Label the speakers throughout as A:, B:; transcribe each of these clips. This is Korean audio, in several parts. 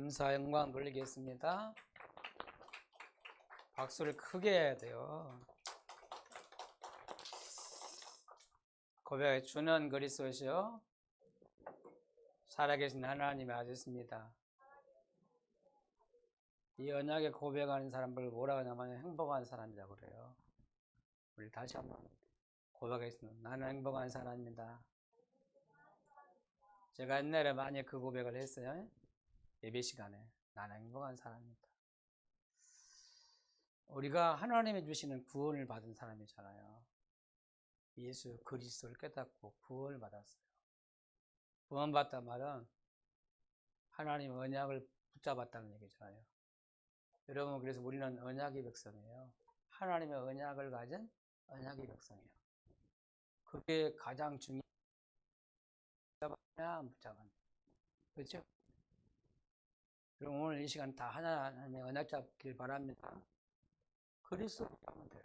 A: 감사 영광 돌리겠습니다. 박수를 크게 해야 돼요. 고백에 주는 그리스도시요 살아계신 하나님의 아들입니다. 이 언약에 고백하는 사람을 뭐라고 하냐면 행복한 사람이라고 그래요. 우리 다시 한번 고백하겠습니다. 나는 행복한 사람입니다. 제가 옛날에 많이 그 고백을 했어요. 예배 시간에. 나는 행복한 사람입니다. 우리가 하나님이 주시는 구원을 받은 사람이잖아요. 예수 그리스도를 깨닫고 구원을 받았어요. 구원받단 말은 하나님의 언약을 붙잡았다는 얘기잖아요. 여러분, 그래서 우리는 언약의 백성이에요. 하나님의 언약을 가진 언약의 백성이에요. 그게 가장 중요해요. 붙잡았냐 안 붙잡았냐. 그렇죠? 그럼 오늘 이 시간 다 하나님의 언약 잡길 바랍니다. 그리스도 붙잡으면 돼요.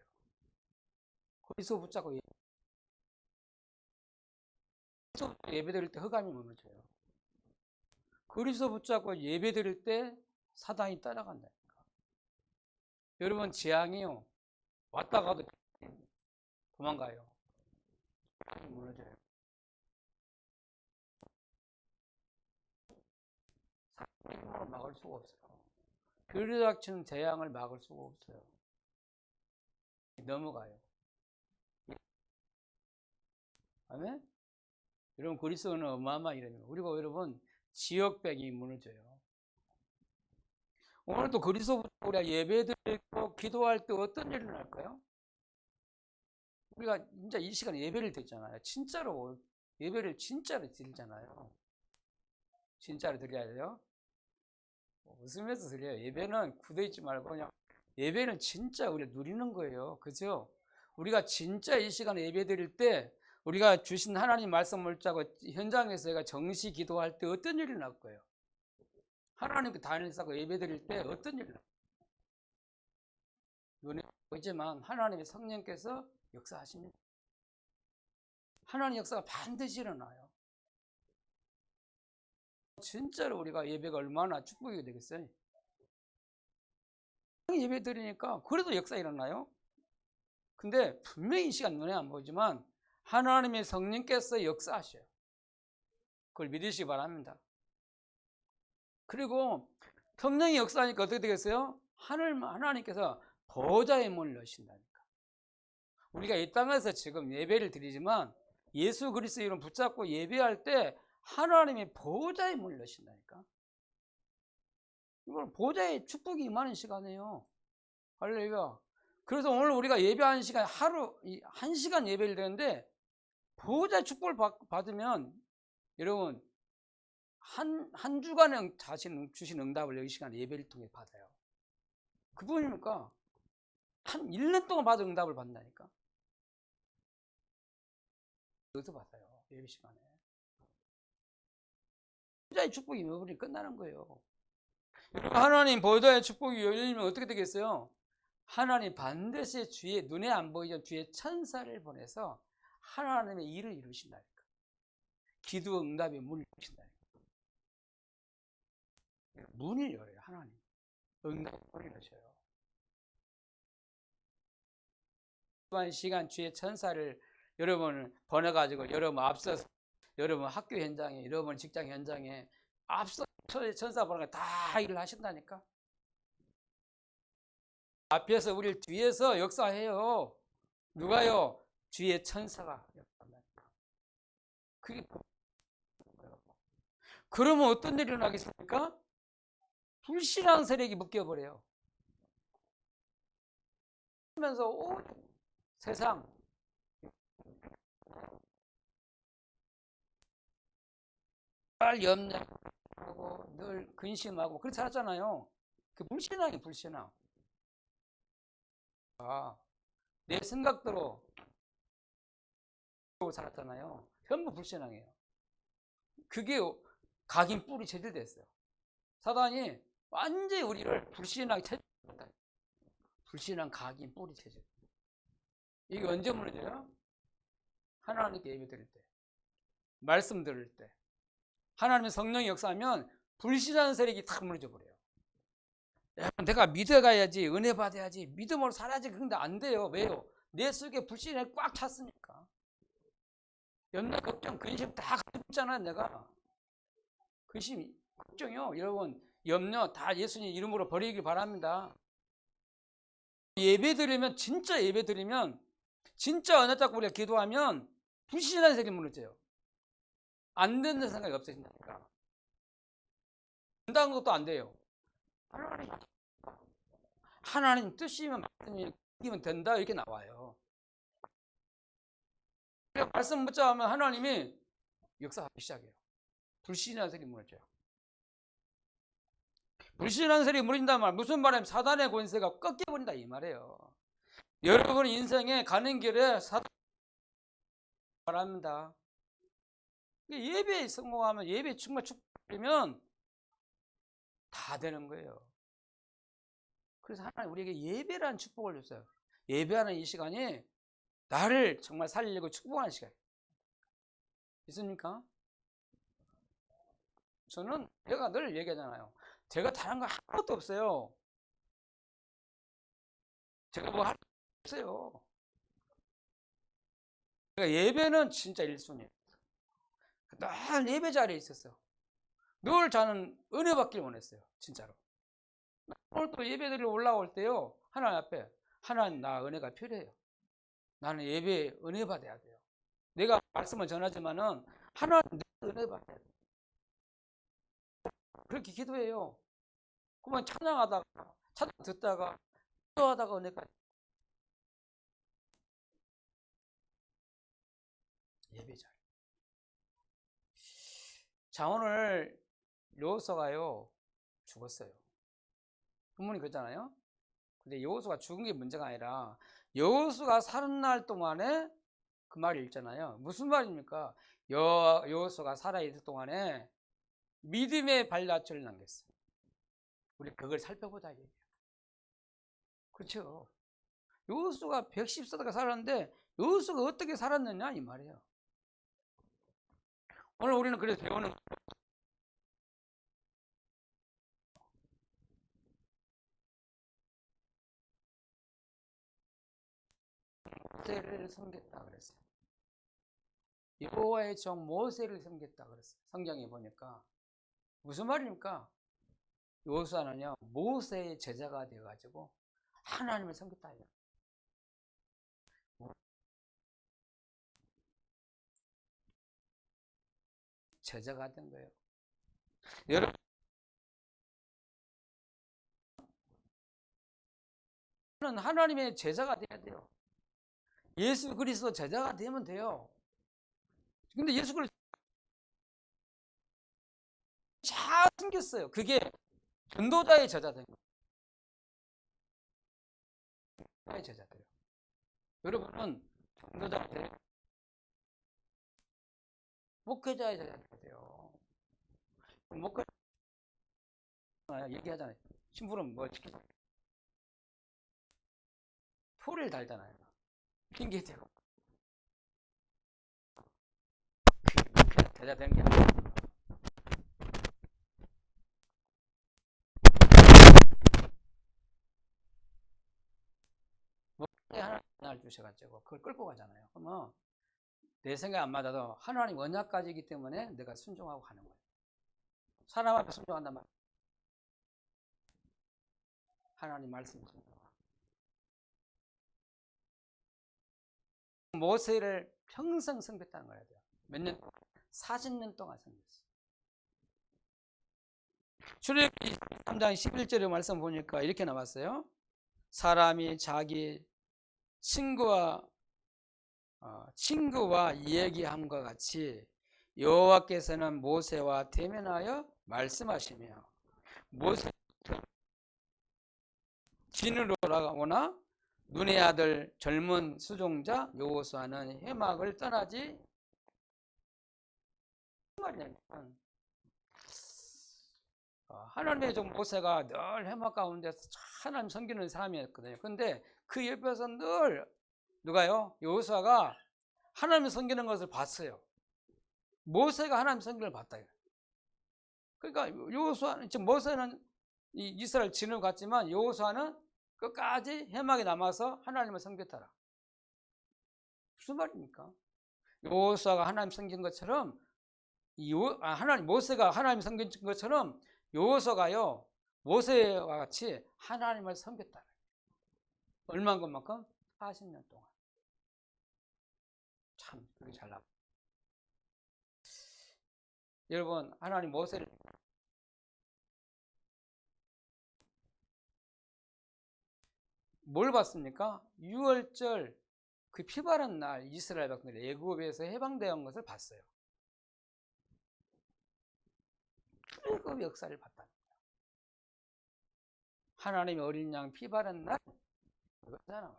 A: 그리스도 붙잡고 예배 드릴 때 흑암이 무너져요. 그리스도 붙잡고 예배 드릴 때 사단이 따라간다니까. 여러분, 재앙이요 왔다 가도 도망가요. 무너져요. 사단을 막을 수가 없어요. 들이닥치는 재앙을 막을 수가 없어요. 넘어가요. 아멘? 여러분, 그리스도는 어마어마한 이름이에요. 그리고 여러분, 지역벽이 무너져요. 오늘도 그리스도부터 우리가 예배드리고 기도할 때 어떤 일이 날까요? 우리가 진짜 이 시간에 예배를 드리잖아요. 진짜로 예배를 진짜로 드리잖아요. 진짜로 드려야 돼요. 웃으면서 드려요. 예배는 굳어 있지 말고 그냥 예배는 진짜 우리가 누리는 거예요. 그죠? 우리가 진짜 이 시간에 예배 드릴 때 우리가 주신 하나님 말씀을 짜고 현장에서 제가 정시 기도할 때 어떤 일이 날 거예요? 하나님께 단을 쌓고 예배 드릴 때 어떤 일이 날 거예요? 눈에 보이지만 하나님의 성령께서 역사하십니다. 하나님 역사가 반드시 일어나요. 진짜로 우리가 예배가 얼마나 축복이 되겠어요? 예배 드리니까 그래도 역사 일어나요. 근데 분명히 이 시간 눈에 안 보이지만 하나님의 성령께서 역사하셔요. 그걸 믿으시기 바랍니다. 그리고 성령이 역사하니까 어떻게 되겠어요? 하나님께서 보좌의 문을 여신다니까. 우리가 이 땅에서 지금 예배를 드리지만 예수 그리스도 이름 붙잡고 예배할 때 하나님의 보좌의 문을 여신다니까. 이건 보좌의 축복이 임하는 시간이에요. 할렐루야. 그래서 오늘 우리가 예배하는 시간 하루 1시간 예배를 드리는데 보좌의 축복을 받으면 여러분 한 주간에 자신 주신 응답을 이 시간 예배를 통해 받아요. 그분이니까 한 1년 동안 받은 응답을 받는다니까. 여기서 받아요. 예배 시간에. 보좌의 축복이 임해버리면 끝나는 거예요. 하나님 보좌의 축복이 열리면 어떻게 되겠어요? 하나님 반드시 주의 눈에 안 보이던 주의 천사를 보내서 하나님의 일을 이루신다니까. 기도 응답의 문을 여신다니까. 문을 열어요. 하나님 응답의 문을 여셔요. 이번 시간 주의 천사를 여러분을 보내가지고 여러분 앞서서 여러분 학교 현장에 여러분 직장 현장에 앞서 천사 보내가 다 일을 하신다니까. 앞에서 우리를 뒤에서 역사해요. 누가요? 주의 천사가 역사한다니까. 그게 그러면 어떤 일이 일어나겠습니까? 불신앙 세력이 묶여버려요. 그러면서 온 세상 늘 염려하고 늘 근심하고 그렇게 살았잖아요. 그 불신앙이 불신앙. 내 생각대로 살았잖아요. 전부 불신앙이에요. 그게 각인 뿌리 체질됐어요. 사단이 완전히 우리를 불신앙 체질, 불신앙 각인 뿌리 체질. 이게 언제 무너져요? 하나님께 예배 드릴 때, 말씀 들을 때, 하나님의 성령이 역사하면 불신하는 세력이 탁 무너져 버려요. 내가 믿어가야지, 은혜 받아야지, 믿음으로 살아야지. 그런데 안 돼요. 왜요? 내 속에 불신이 꽉 찼으니까. 염려, 걱정, 근심 다 가지고 있잖아요. 내가 근심, 걱정이요. 여러분, 염려 다 예수님 이름으로 버리기 바랍니다. 예배 드리면, 진짜 예배 드리면, 진짜 은혜 잡고 우리가 기도하면 불신하는 세력이 무너져요. 안 된다는 생각이 없어진다니까. 된다는 것도 안 돼요. 하나님 뜻이면 말씀이면 된다 이렇게 나와요. 말씀 묻자 하면 하나님이 역사하기 시작해요. 불신하는 세력이 무너져요. 불신하는 세력이 무너진다는 말 무슨 말이냐면 사단의 권세가 꺾여버린다 이 말이에요. 여러분 인생에 가는 길에 사단 바랍니다. 예배에 성공하면 예배에 정말 축복되면 다 되는 거예요. 그래서 하나님 우리에게 예배라는 축복을 줬어요. 예배하는 이 시간이 나를 정말 살리고 축복하는 시간이에요. 있습니까? 저는 제가 늘 얘기하잖아요. 제가 다른 거 아무것도 없어요. 제가 뭐 할 게 없어요. 제가 예배는 진짜 1순위예요. 늘 예배 자리에 있었어요. 늘 저는 은혜 받기를 원했어요. 진짜로. 오늘 또 예배드리러 올라올 때요. 하나님 앞에 하나님 나 은혜가 필요해요. 나는 예배에 은혜 받아야 돼요. 내가 말씀을 전하지만은 하나님 은혜 받아야 돼요. 그렇게 기도해요. 그러면 찬양 듣다가 기도하다가 은혜가 예배자. 자 오늘 여호수아가요 죽었어요. 본문이 그랬잖아요. 근데 여호수아가 죽은 게 문제가 아니라 여호수아가 사는 날 동안에 그 말이 있잖아요. 무슨 말입니까? 여호수아가 살아있을 동안에 믿음의 발자취를 남겼어요. 우리 그걸 살펴보자 이게요. 그렇죠. 여호수아가 110세가 살았는데 여호수아가 어떻게 살았느냐 이 말이에요. 오늘 우리는 그래서 배우는 모세를 섬겼다 그랬어요. 여호와의 종 모세를 섬겼다 그랬어요. 성경에 보니까 무슨 말입니까? 여호수아는요 모세의 제자가 되어가지고 하나님을 섬겼다. 제자가 된 거예요. 여러분 하나님의 제자가 돼야 돼요. 예수 그리스도 제자가 되면 돼요. 근데 예수 그리스도 잘 숨겼어요. 그게 전도자의 제자 된 거예요. 전도자의 제자 돼요. 여러분은 전도자가 돼요. 목회자의 제자가 돼요. 목회자 얘기하잖아요. 신부는 뭐 지키죠? 토를 달잖아요. 핑계 대고. 그 제자 되는 게 아니에요. 하나를 주셔가지고 그걸 끌고 가잖아요. 그러면 내 생각이 안 맞아도 하나님 언약까지이기 때문에 내가 순종하고 가는 거예요. 사람 앞에 순종한단 말이에요. 하나님 말씀을 순종하고. 모세를 평생 섬겼다는 거예요. 몇 년? 40년 동안 섬겼어요. 출애굽기 3장 11절의 말씀 보니까 이렇게 나왔어요. 사람이 자기 친구와 이야기함과 같이 여호와께서는 모세와 대면하여 말씀하시며 모세 진으로 돌아오나 눈의 아들 젊은 수종자 여호수아는 해막을 떠나지 말이냐면 하나님의 종 모세가 늘 해막 가운데서 하나님 섬기는 사람이었거든요. 그런데 그 옆에서 늘 누가요? 여호수아가 하나님 섬기는 것을 봤어요. 모세가 하나님 섬기는 걸 봤다. 그러니까 여호수아는 지금 모세는 이 이스라엘 진을 갔지만 여호수아는 끝까지 회막에 남아서 하나님을 섬겼더라. 무슨 말입니까? 여호수아가 하나님 섬긴 것처럼 하나님 모세가 하나님 섬긴 것처럼 여호수아가요 모세와 같이 하나님을 섬겼다. 얼마만큼? 40년 동안. 참 그게 잘 나와. 여러분 하나님 모세를 뭘 봤습니까? 6월절 그 피바른 날 이스라엘 백성들이 애굽에서 해방되어 것을 봤어요. 그 역사를 봤다. 하나님의 어린 양 피바른 날 그거잖아.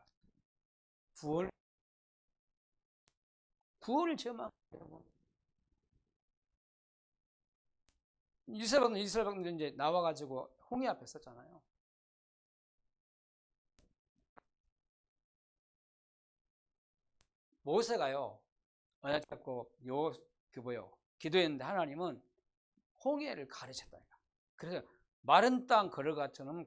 A: 구원을 체험한 거예요. 이스라엘 백성들이 이제 나와가지고 홍해 앞에 섰잖아요. 모세가요, 언약 잡고 기도했는데 하나님은 홍해를 가르쳤다니까. 그래서 마른 땅 걸어가처럼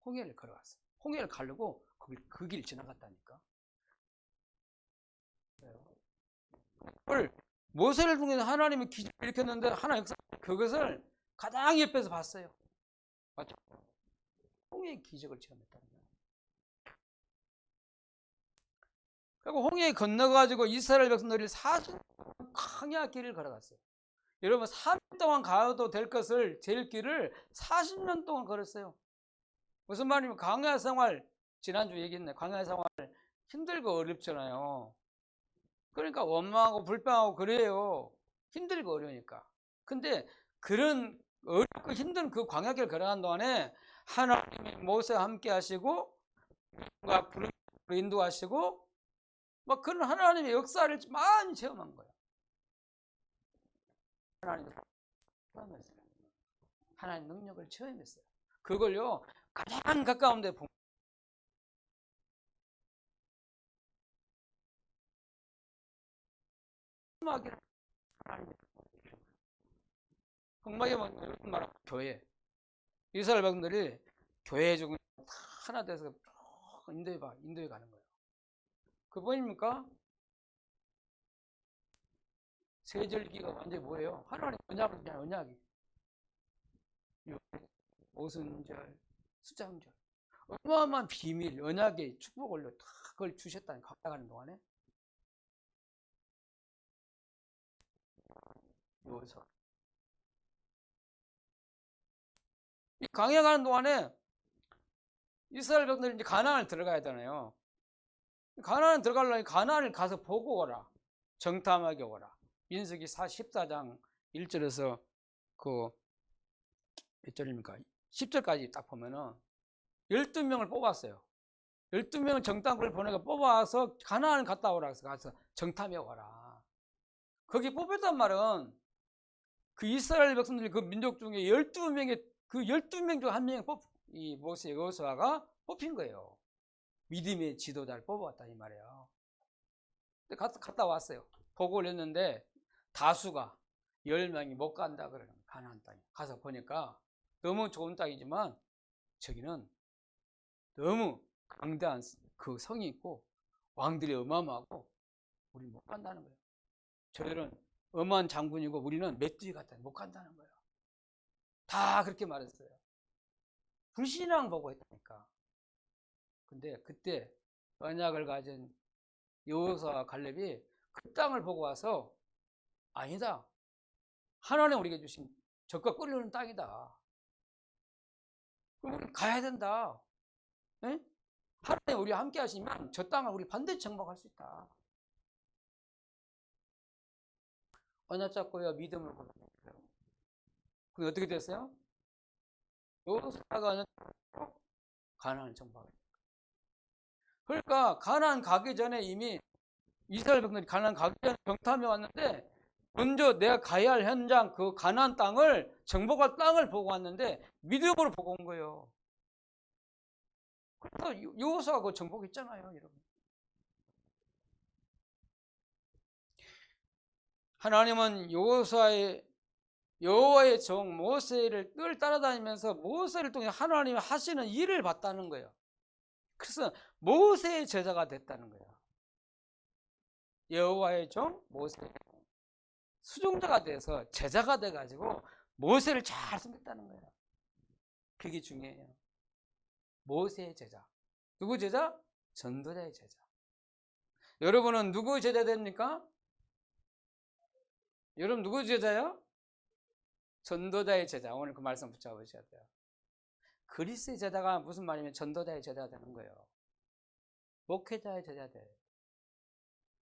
A: 홍해를 걸어갔어요. 홍해를 가르고 그 길 지나갔다니까. 그걸 모세를 통해서 하나님이 기적을 일으켰는데 하나님 그것을 가장 옆에서 봤어요. 맞죠? 홍해의 기적을 체험했다는 거예요. 그리고 홍해 건너가지고 이스라엘 백성들이 40년 광야 길을 걸어갔어요. 여러분 3년 동안 가도 될 것을 될 길을 40년 동안 걸었어요. 무슨 말이면 광야 생활 지난주 얘기했네. 광야 생활 힘들고 어렵잖아요. 그러니까 원망하고 불평하고 그래요. 힘들고 어려우니까. 근데 그런 어렵고 힘든 그 광야길을 걸어간 동안에 하나님이 모세와 함께 하시고 불을 인도하시고 막 그런 하나님의 역사를 많이 체험한 거예요. 하나님 체험했어요. 하나님 능력을 체험했어요. 그걸요 가장 가까운 데 흑막이면 말하면 교회. 이스라엘 백성들이 교회 중에 하나 돼서 인도에 가는 거예요. 그 보입니까? 세절기가 완전히 뭐예요? 하나님 언약은 그냥 언약이. 오순절, 수장절. 어마어마한 비밀, 언약의 축복을 다 그걸 주셨다는 각각하는 동안에 여기서 이 강해 가는 동안에 이스라엘 백성들이 이제 가나안을 들어가야 되잖아요. 가나안 들어가려면 가나안을 가서 보고 오라. 정탐하게 오라. 민수기 14장 1절에서 몇 절입니까? 10절까지 딱 보면은 12명을 뽑았어요. 12명을 정탐꾼을 보내고 뽑아서 가나안을 갔다 오라. 그래서 가서 정탐해 오라. 거기 뽑혔단 말은 그 이스라엘 백성들이 그 민족 중에 12명의 그 12명 중 한 명이 이 모세 여호수아가 뽑힌 거예요. 믿음의 지도자를 뽑아왔다 이 말이에요. 근데 갔다 왔어요. 보고를 했는데 다수가 10명이 못 간다 그러는 거예요. 가나안 땅에 가서 보니까 너무 좋은 땅이지만 저기는 너무 강대한 그 성이 있고 왕들이 어마어마하고 우리 못 간다는 거예요. 저들은 엄한 장군이고 우리는 메뚜기 같다 못 간다는 거예요. 다 그렇게 말했어요. 불신앙 보고 했다니까. 근데 그때 언약을 가진 여호수아와 갈렙이 그 땅을 보고 와서 아니다. 하나님 우리에게 주신 적과 꿀리는 땅이다. 그럼 우리 가야 된다. 에? 하나님 우리와 함께 하시면 저 땅을 우리 반드시 정복할 수 있다. 언약 잡고요 믿음을 보여요. 그게 어떻게 됐어요? 여호수아가 언약 잡고 가나안을 정복하게. 그러니까 가나안 가기 전에 이미 이스라엘 백성들이 가나안 가기 전에 정탐해 왔는데 먼저 내가 가야 할 현장 그 가나안 땅을 정복할 땅을 보고 왔는데 믿음으로 보고 온 거예요. 그래서 여호수아가 그 정복했잖아요, 여러분. 하나님은 여호수아의 여호와의 종 모세를 늘 따라다니면서 모세를 통해 하나님이 하시는 일을 봤다는 거예요. 그래서 모세의 제자가 됐다는 거예요. 여호와의 종 모세 수종자가 돼서 제자가 돼가지고 모세를 잘 섬겼다는 거예요. 그게 중요해요. 모세의 제자. 누구 제자? 전도자의 제자. 여러분은 누구 제자 됩니까? 여러분 누구 제자요? 전도자의 제자. 오늘 그 말씀 붙잡으셔야 돼요. 그리스의 제자가 무슨 말이면 전도자의 제자가 되는 거예요. 목회자의 제자 돼요.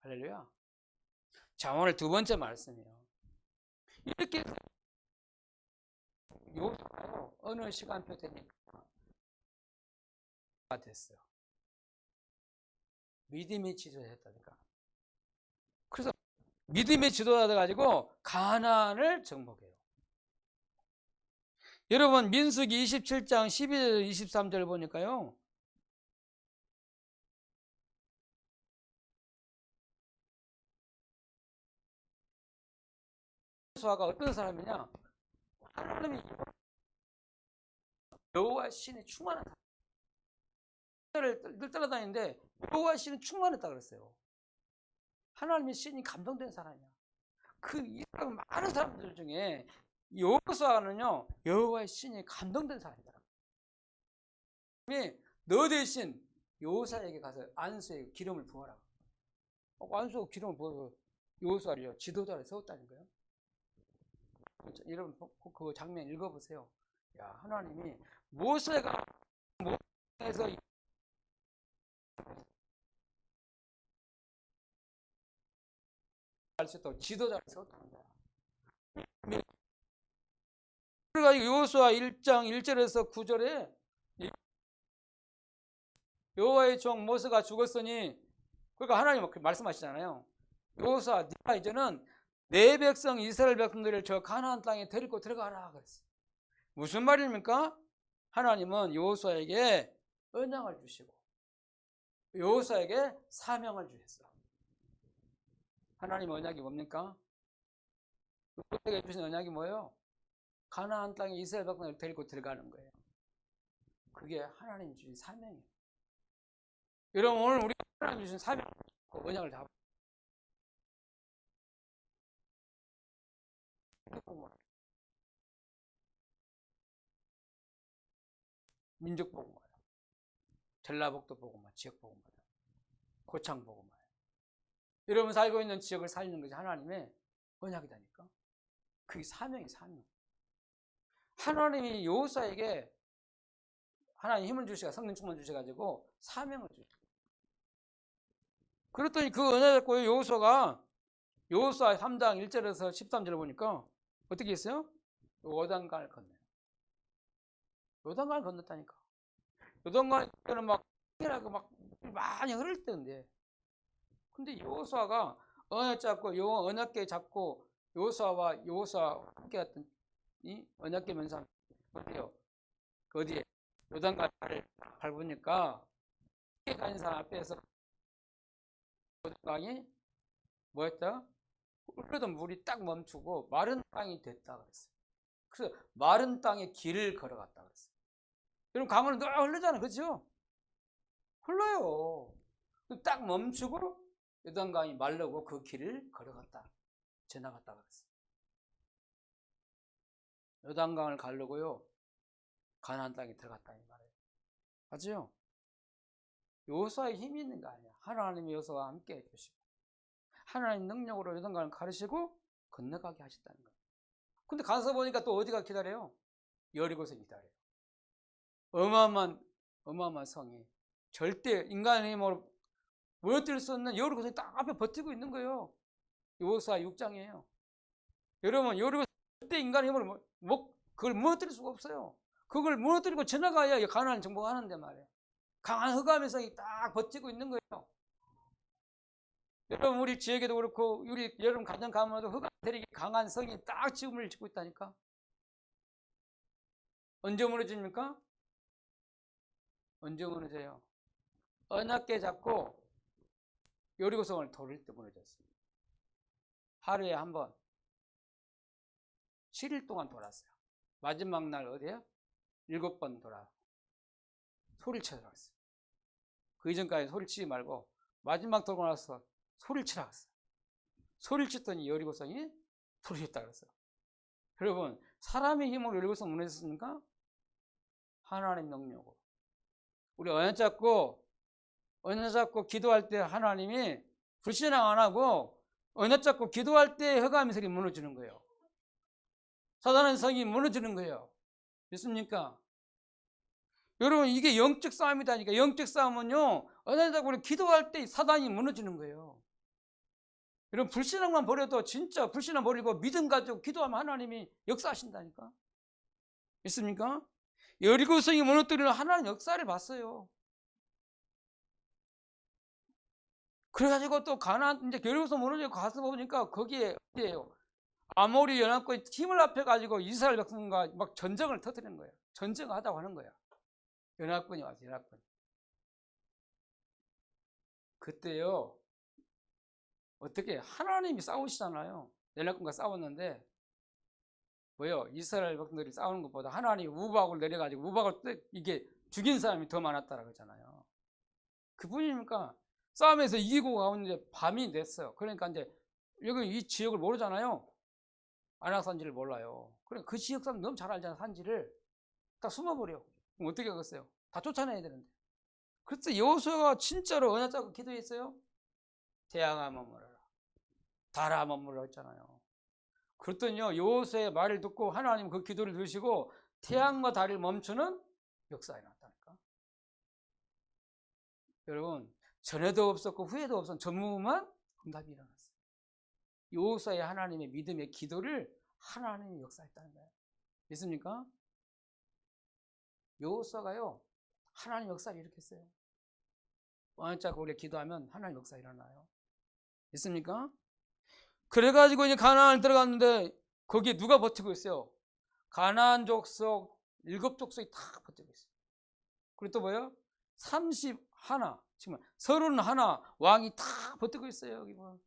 A: 할렐루야. 자, 오늘 두 번째 말씀이에요. 이렇게 요소가요 어느 시간표 되니까 됐어요. 믿음의 지도자였다니까. 그래서 믿음의 지도자가 돼가지고 가나안을 정복해요. 여러분 민수기 27장 12절 23절 보니까요. 여호수아가 어떤 사람이냐? 하나님이 여호와 신이 충만한 사람을 늘 따라다니는데 여호와 신은 충만했다 그랬어요. 하나님의 신이 감동된 사람이야. 그 많은 사람들 중에 여호수아는요 여호와의 신이 감동된 사람이다. 너 대신 여호수아에게 가서 안수에 기름을 부어라. 안수에 기름을 부어서 여호수아를 지도자를 세웠다는 거예요. 여러분 그 장면 읽어보세요. 야, 하나님이 모세가 모세에서 할 수 있도록 지도자를 세웠다는 거야. 그러니까 여호수아 1장 1절에서 9절에 여호와의 종 모세가 죽었으니 그러니까 하나님 말씀하시잖아요. 여호수아 네가 이제는 내 백성 이스라엘 백성들을 저 가나안 땅에 데리고 들어가라 그랬어요. 무슨 말입니까? 하나님은 여호수아에게 언약을 주시고 여호수아에게 사명을 주셨어. 하나님 언약이 뭡니까? 여호수아에게 주신 언약이 뭐예요? 가나안 땅에 이스라엘 백성을 데리고 들어가는 거예요. 그게 하나님 주신 사명이에요. 여러분 오늘 우리 하나님 주신 사명 언약을 다 민족 복음화요. 전라북도 복음화, 지역 복음화, 고창 복음화. 여러분 살고 있는 지역을 살리는 것이 하나님의 언약이다니까. 그게 사명이 사명. 하나님이 여호수아에게 하나님 힘을 주시가 성령 충만 주셔가지고 사명을 주셨어요. 그랬더니 그 은혜 잡고 여호수아가 여호수아 3장 1절에서 13절을 보니까 어떻게 했어요? 요단강을 건너요. 요단강을 건넜다니까. 요단강은 막 많이 흐를 때인데 근데 여호수아가 언약 잡고 언약궤 잡고 여호수아 함께 했던 이 언약궤 면상 어때요? 그 어디에 요단강을 밟으니까 가는 사람 앞에서 요단강이 뭐였다? 흘러던 물이 딱 멈추고 마른 땅이 됐다 그랬어요. 그래서 마른 땅에 길을 걸어갔다 그랬어요. 여러분 강은 늘 흐르잖아요, 그렇죠? 흘러요. 딱 멈추고 요단강이 마르고 그 길을 걸어갔다, 지나갔다 그랬어요. 요단강을 가르고요 가나안 땅에 들어갔다 이 말이에요. 맞죠? 여호수아의 힘이 있는 거 아니야. 하나님이 여호수아와 함께 해주시고 하나님 능력으로 요단강을 가르시고 건너가게 하셨다는 거예요. 근데 가서 보니까 또 어디가 기다려요? 여리고서 기다려요. 어마어마한 성이 절대 인간의 힘으로 무너뜨릴 수 없는 여리고성이 딱 앞에 버티고 있는 거예요. 여호수아 6장이에요. 여러분 여리고성 절대 인간의 힘으로 그걸 무너뜨릴 수가 없어요. 그걸 무너뜨리고 지나가야 가나안을 정복하는데 말이에요. 강한 흑암의 성이 딱 버티고 있는 거예요. 여러분 우리 지역에도 그렇고 우리 여러분 가정 가문에도 흑암 세력이 강한 성이 딱 지금을 짓고 있다니까. 언제 무너집니까? 언제 무너져요? 언약궤 잡고 여리고성을 돌릴 때 무너졌습니다. 하루에 한 번 7일 동안 돌았어요. 마지막 날 어디에요? 7번 돌아. 소리를 치러 들어갔어요. 그 이전까지 소리 치지 말고 마지막 돌고 나서 소리를 치러 갔어요. 소리를 쳤더니 여리고성이 소리쳤다 그랬어요. 여러분, 사람의 힘으로 여리고성 무너졌습니까? 하나님 능력으로. 우리 언약 잡고 기도할 때 하나님이 불신앙 안 하고 언약 잡고 기도할 때 흑암의 성이 무너지는 거예요. 사단의 성이 무너지는 거예요. 믿습니까? 여러분, 이게 영적 싸움이다니까. 영적 싸움은요, 언약 잡고 기도할 때 사단이 무너지는 거예요. 여러분, 불신앙만 버려도 진짜 불신앙 버리고 믿음 가지고 기도하면 하나님이 역사하신다니까. 믿습니까? 여리고성이 무너뜨리는 하나님 역사를 봤어요. 그래가지고 또 이제 여리고성 무너지고 가서 보니까 거기에 어디예요? 아모리 연합군이 힘을 합해가지고 이스라엘 백성과 막 전쟁을 터뜨리는 거예요. 전쟁하다고 하는 거야. 연합군이 와서 연합군. 그때요, 어떻게 하나님이 싸우시잖아요. 연합군과 싸웠는데 뭐요? 이스라엘 백성들이 싸우는 것보다 하나님이 우박을 내려가지고 우박을 이게 죽인 사람이 더 많았다라고 하잖아요. 그뿐입니까? 싸움에서 이기고 가는데 밤이 됐어요. 그러니까 이제 여기 이 지역을 모르잖아요. 안악산지를 몰라요. 그러니까 그 지역 사람 너무 잘 알잖아. 산지를 다 숨어버려. 그럼 어떻게 하겠어요? 다 쫓아내야 되는데. 그래서 여호수아가 진짜로 언약 잡고 기도했어요. 태양아 머물러라, 달아 머물러라 했잖아요. 그랬더니요, 여호수아의 말을 듣고 하나님 그 기도를 들으시고 태양과 달을 멈추는 역사가 일어났다니까. 여러분, 전에도 없었고 후에도 없었던 전무후무한 응답이 일어났어요. 여호수아의 하나님의 믿음의 기도를 하나님이 역사했다는 거예요. 믿습니까? 여호수아가요, 하나님 역사를 일으켰어요. 언약 잡고 우리가 기도하면 하나님 역사 일어나요. 믿습니까? 그래가지고 이제 가나안을 들어갔는데 거기에 누가 버티고 있어요? 가나안 족속 7족속이 다 버티고 있어요. 그리고 또 뭐예요? 31, 지금 31 왕이 다 버티고 있어요. 여기 뭐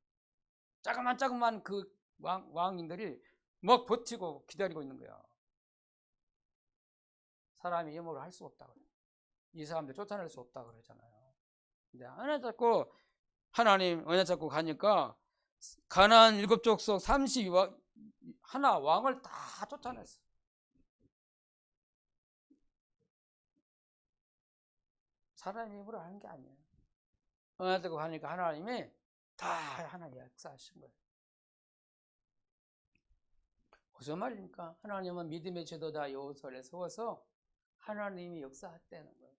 A: 자그만 그 왕인들이 막 버티고 기다리고 있는 거야. 사람이 힘으로 할 수 없다 그래요. 이 사람들 쫓아낼 수 없다 그러잖아요. 근데 언약 잡고 가니까 가나안 7족속 31 왕을 다 쫓아냈어. 사람의 힘으로 하는 게 아니에요. 언약 잡고 가니까 하나님이 다 하나님 역사하신 거예요. 무슨 말입니까? 하나님은 믿음의 제도다 여호수아를 세워서 하나님이 역사했다는 거예요.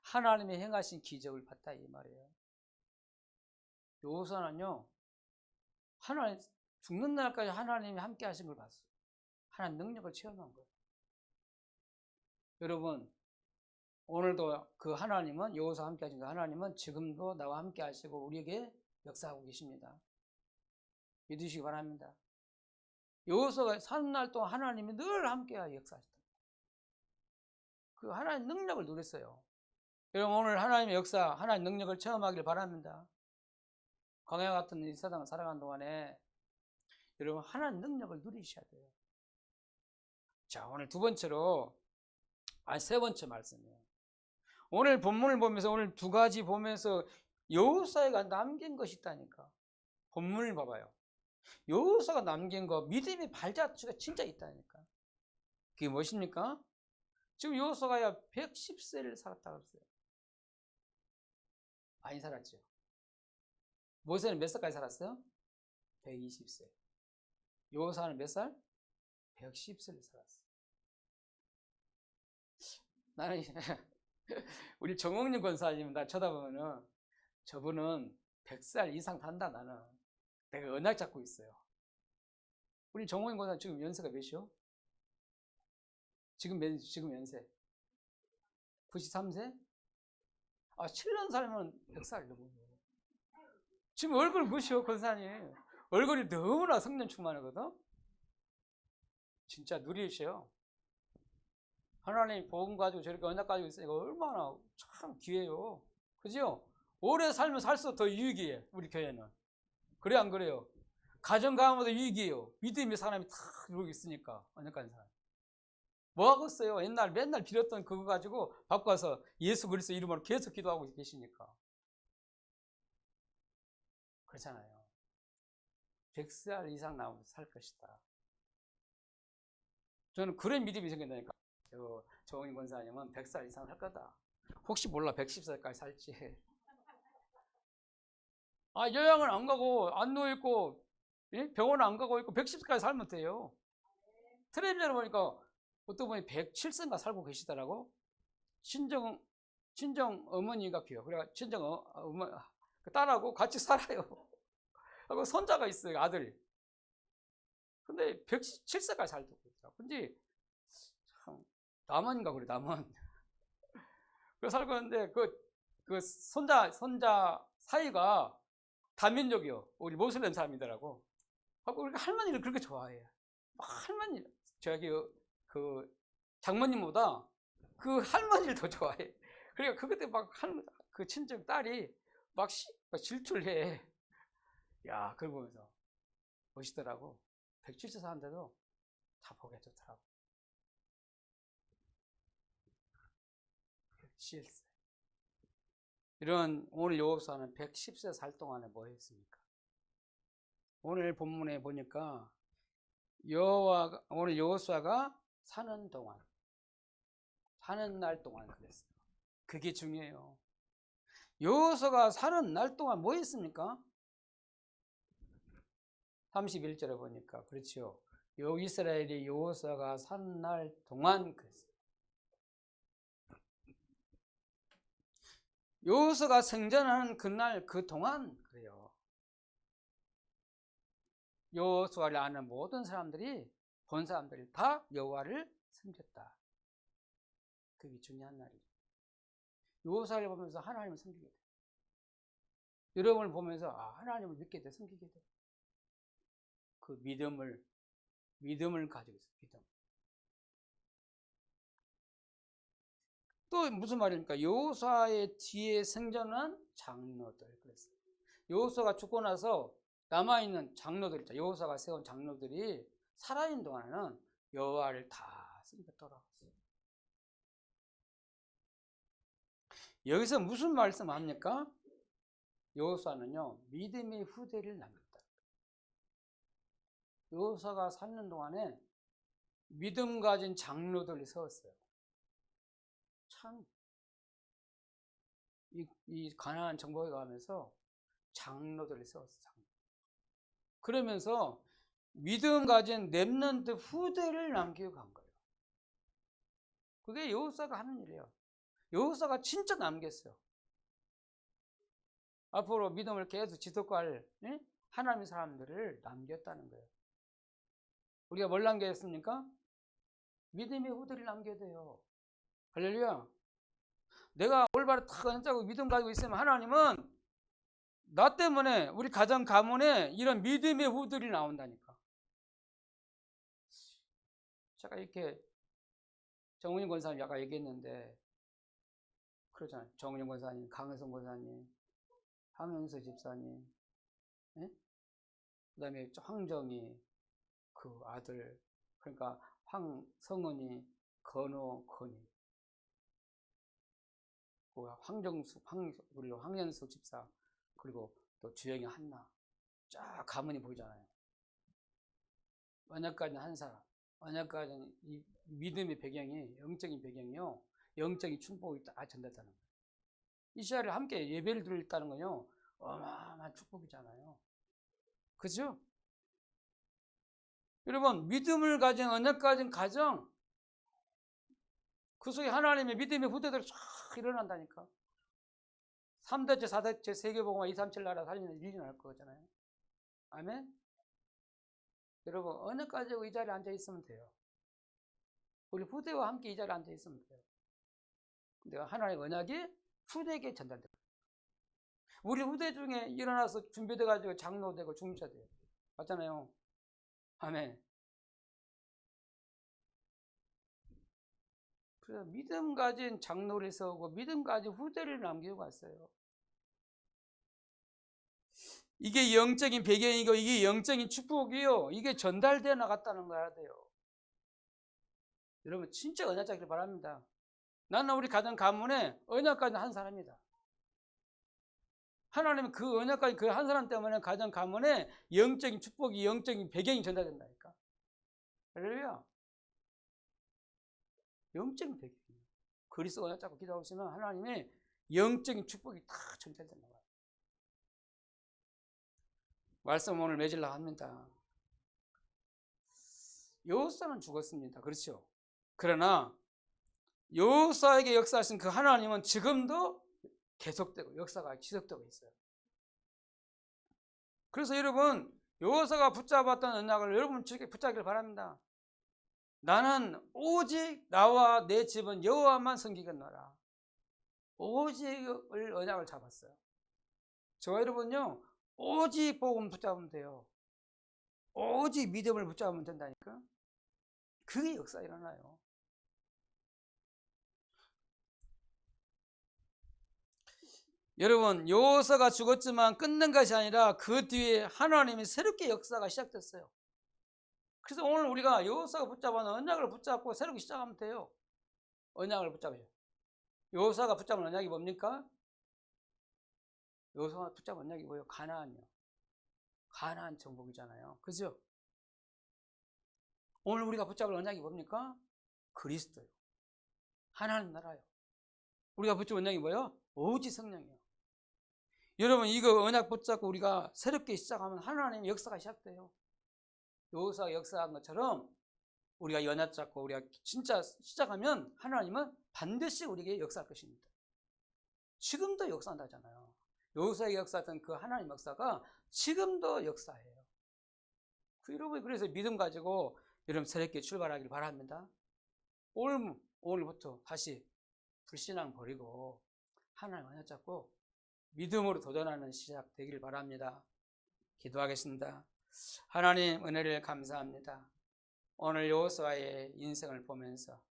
A: 하나님이 행하신 기적을 봤다 이 말이에요. 여호수아는요, 하나님 죽는 날까지 하나님이 함께 하신 걸 봤어요. 하나님 능력을 체험한 거예요. 여러분, 오늘도 그 하나님은 여호수아와 함께 하신 그 하나님은 지금도 나와 함께 하시고 우리에게 역사하고 계십니다. 믿으시기 바랍니다. 여호수아가 사는 날 동안 하나님이 늘 함께하여 역사하셨다. 그 하나님 능력을 누렸어요. 여러분, 오늘 하나님의 역사, 하나님 능력을 체험하길 바랍니다. 광야 같은 이 세상을 살아가는 동안에 여러분 하나님 능력을 누리셔야 돼요. 자, 오늘 세 번째 말씀이에요. 오늘 본문을 보면서 오늘 두 가지 보면서 여호수아가 남긴 것이 있다니까. 본문을 봐봐요. 여호수아가 남긴 거 믿음의 발자취가 진짜 있다니까. 그게 무엇입니까? 지금 여호수아가 110세를 살았다고 했어요. 많이 살았죠. 모세는 몇 살까지 살았어요? 120세. 여호수아는 몇 살? 110세를 살았어요. 나는 우리 정홍림 권사님 나 쳐다보면은 저분은 100살 이상 산다. 나는 내가 언약 잡고 있어요. 우리 정홍림 권사 지금 연세가 몇이요? 지금 연세 93세? 7년 살면 100살 넘어요. 지금 얼굴 보시오, 권사님. 얼굴이 너무나 성령 충만하거든? 진짜 누리셔요. 하나님 복음 가지고 저렇게 언약 가지고 있으니까 얼마나 참 귀해요. 그죠? 오래 살면 살수록 더 유익이에요, 우리 교회는. 그래, 안 그래요? 가정 가문도 위기예요. 믿음의 사람이 다 이러고 있으니까. 언약한 사람. 뭐 하겠어요? 옛날 맨날 빌었던 그거 가지고 바꿔서 예수 그리스도 이름으로 계속 기도하고 계시니까. 그렇잖아요. 100살 이상 나오면 살 것이다. 저는 그런 믿음이 생긴다니까. 정인 권사님은 100살 이상 살 거다. 혹시 몰라 110살까지 살지. 아, 요양을 안 가고 안 누워있고 병원 안 가고 있고 110살까지 살면 돼요. 텔레비전을 보니까 어떤 분이 107세인가 살고 계시더라고. 친정 어머니가 기요. 그래 친정 어머니 딸하고 같이 살아요. 하고 손자가 있어요, 아들. 근데 107세까지 살고 있더라고. 근데 참 남원인가 그래, 남원. 그 살고 있는데 그 손자 사이가 다민족이요. 우리 모슬렘 사람이더라고. 하고 우리가 할머니를 그렇게 좋아해요. 할머니 저기 그 장모님보다 그 할머니를 더 좋아해. 그러니까 그때 막 그 친정 딸이 막 질투를 해. 야, 그걸 보면서 멋있더라고. 107세 사는데도 다 보기 좋더라고. 107세. 이런 오늘 여호수아는 110세 살 동안에 뭐 했습니까? 오늘 본문에 보니까 오늘 여호수아가 사는 날 동안 그랬어요. 그게 중요해요. 여호수아가 사는 날 동안 뭐 했습니까? 31절에 보니까 그렇죠. 이스라엘이 여호수아가 사는 날 동안 그랬어요. 여호수아가 생전하는 그날 그 동안 그래요. 여호수아를 아는 모든 사람들이 본 사람들이 다 여호와를 섬겼다. 그게 중요한 날이죠. 여호수아를 보면서 하나님을 섬기게 돼. 여러분을 보면서 하나님을 믿게 돼, 섬기게 돼. 그 믿음을 가지고 있어. 믿음. 또 무슨 말입니까? 여호수아의 뒤에 생존한 장로들 그랬어요. 여호수아가 죽고 나서 남아있는 장로들 있죠. 여호수아가 세운 장로들이 살아있는 동안에는 여호와를 다 섬겨 돌아갔어요. 여기서 무슨 말씀합니까? 여호수아는요 믿음의 후대를 남겼다. 여호수아가 사는 동안에 믿음 가진 장로들이 세웠어요. 참 이 가나안 정복에 가면서 장로들이 세웠어요. 그러면서 믿음 가진 렘넌트 후대를 남기고 간 거예요. 그게 여호수아가 하는 일이에요. 여호수아가 진짜 남겼어요. 앞으로 믿음을 계속 지속할 하나님의 사람들을 남겼다는 거예요. 우리가 뭘 남겼습니까? 믿음의 후대를 남겨야 돼요. 할렐루야. 내가 올바로 탁 앉자고 믿음 가지고 있으면 하나님은 나 때문에 우리 가정 가문에 이런 믿음의 후들이 나온다니까. 제가 이렇게 정은영 권사님 아까 얘기했는데 그러잖아요. 정은영 권사님, 강혜성 권사님, 황영수 집사님, 예? 그다음에 황정희 그 아들, 그러니까 황성은이, 건희, 황정수, 그리고 황연수 집사, 그리고 또 주영이 한나, 쫙 가문이 보이잖아요. 언약가진 한 사람, 언약가진 이 믿음의 배경이, 영적인 배경이요, 영적인 축복이 딱 전달되는 거예요. 이 시야를 함께 예배를 드렸다는 건요, 어마어마한 축복이잖아요. 그죠? 여러분, 믿음을 가진, 언약 가진 가정, 그 속에 하나님의 믿음의 후대들이 쫙 일어난다니까. 3대째, 4대째, 세계복음화 237 나라 살리는 일이 날 거잖아요. 아멘? 여러분, 언약 가지고 이 자리에 앉아 있으면 돼요. 우리 후대와 함께 이 자리에 앉아 있으면 돼요. 근데 하나님의 언약이 후대에게 전달돼요. 우리 후대 중에 일어나서 준비돼가지고 장로되고 중차돼요. 맞잖아요. 아멘. 그래서 믿음 가진 장로를 세우고 믿음 가진 후대를 남기고 갔어요. 이게 영적인 배경이고 이게 영적인 축복이요. 이게 전달되어 나갔다는 거 알아야 돼요. 여러분 진짜 언약 잡기를 바랍니다. 나는 우리 가정 가문에 언약까지 한 사람이다. 하나님은 그 언약까지 그 한 사람 때문에 가정 가문에 영적인 축복이 영적인 배경이 전달된다니까. 할렐루야. 영적인 배경. 그리스도 언약 잡고 기도하고 있으면 하나님의 영적인 축복이 다 전달된다. 말씀 오늘 맺으려고 합니다. 요사는 죽었습니다. 그렇죠? 그러나 요사에게 역사하신 그 하나님은 지금도 계속되고 역사가 지속되고 있어요. 그래서 여러분 요사가 붙잡았던 언약을 여러분 붙잡기를 바랍니다. 나는 오직 나와 내 집은 여호와만 섬기겠노라. 오직을 언약을 잡았어요. 저와 여러분요 오직 복음 붙잡으면 돼요. 오직 믿음을 붙잡으면 된다니까. 그게 역사 일어나요. 여러분 요사가 죽었지만 끝난 것이 아니라 그 뒤에 하나님의 새롭게 역사가 시작됐어요. 그래서 오늘 우리가 요사가 붙잡아놓은 언약을 붙잡고 새롭게 시작하면 돼요. 언약을 붙잡아요. 요사가 붙잡은 언약이 뭡니까? 요사가 붙잡은 언약이 뭐예요? 가나안이요. 가나안 정복이잖아요. 그죠? 오늘 우리가 붙잡을 언약이 뭡니까? 그리스도요. 하나님 나라요. 우리가 붙잡은 언약이 뭐예요? 오직 성령이요. 여러분 이거 언약 붙잡고 우리가 새롭게 시작하면 하나님의 역사가 시작돼요. 요사가 역사한 것처럼 우리가 언약 잡고 우리가 진짜 시작하면 하나님은 반드시 우리에게 역사할 것입니다. 지금도 역사한다잖아요. 요사의 역사했던 그 하나님 역사가 지금도 역사해요. 여러분 그래서 믿음 가지고 여러분 새롭게 출발하길 바랍니다. 오늘부터 다시 불신앙 버리고 하나님 언약 잡고 믿음으로 도전하는 시작 되길 바랍니다. 기도하겠습니다. 하나님 은혜를 감사합니다. 오늘 여호수아의 인생을 보면서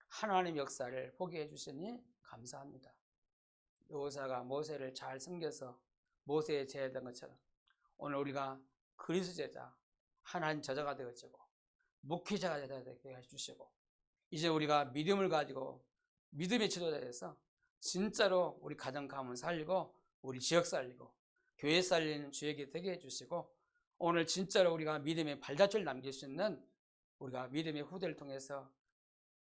A: 하나님 역사를 보게 해주시니 감사합니다. 여호수아가 모세를 잘 섬겨서 모세의 제자였던 것처럼 오늘 우리가 그리스도 제자 하나님 제자가 되어지고 목회자가 되게 해주시고 이제 우리가 믿음을 가지고 믿음의 지도자가 돼서 진짜로 우리 가정 가문 살리고 우리 지역 살리고 교회 살리는 주에게 되게 해주시고 오늘 진짜로 우리가 믿음의 발자취를 남길 수 있는 우리가 믿음의 후대를 통해서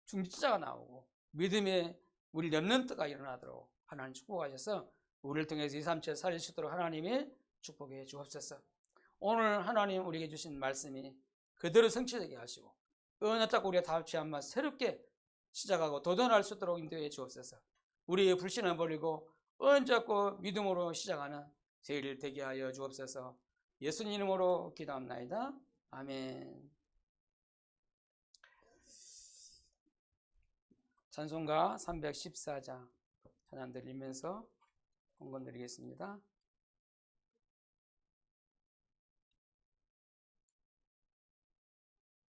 A: 중지자가 나오고 믿음의 우리 렘넌트가 일어나도록 하나님 축복하셔서 우리를 통해서 2, 3체 살릴 수 있도록 하나님이 축복해 주옵소서. 오늘 하나님 우리에게 주신 말씀이 그대로 성취되게 하시고 언약 잡고 우리가 다같이 한번 새롭게 시작하고 도전할 수 있도록 인도해 주옵소서. 우리의 불신을 버리고 언약 잡고 믿음으로 시작하는 저희를 되게 하여 주옵소서. 예수님 이름으로 기도합나이다. 아멘. 찬송가 314장 찬양 드리면서 헌금 드리겠습니다.